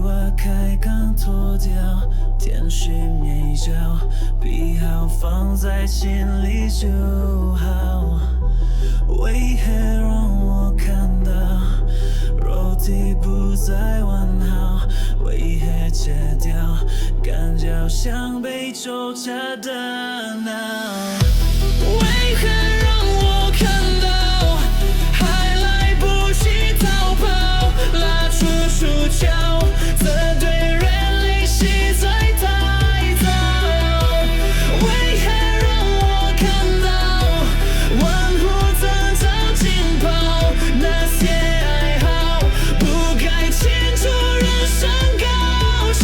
瓦开刚脱掉，天虚没焦，笔号放在心里就好。为何让我看到肉体不再完好？为何戒掉感觉像被抽查的脑？为何让我看到还来不及逃跑？拉出出鞘，这对人类系最太早。为何让我看到顽固挣扎浸泡？那些爱好不该牵住人生高潮。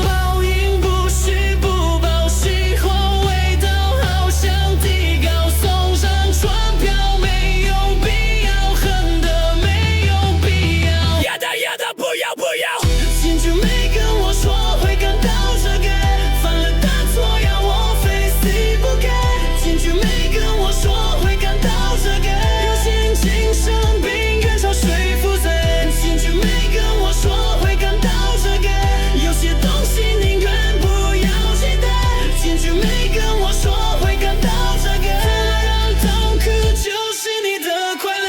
报应不许不报，喜欢味道好像提高，送上传票没有必要，恨的没有必要。呀的呀的，不要不要。进去没跟我说会感到这个，犯了大错要我 face it 不改。进去没跟我说会感到这个，有心情生病远超说服罪。进去没跟我说会感到这个，有些东西宁愿不要记得。进去没跟我说会感到这个，让痛苦就是你的快乐。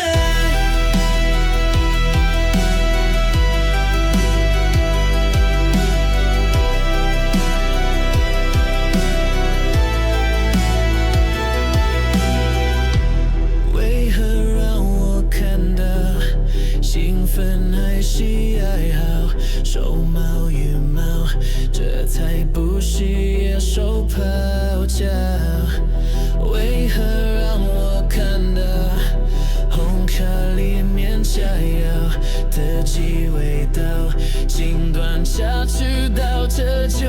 为何让我看到兴奋还是爱好？手毛羽毛，这才不是野兽泡脚。为何让我看到红卡里面加油的鸡尾刀，尽管下去到这就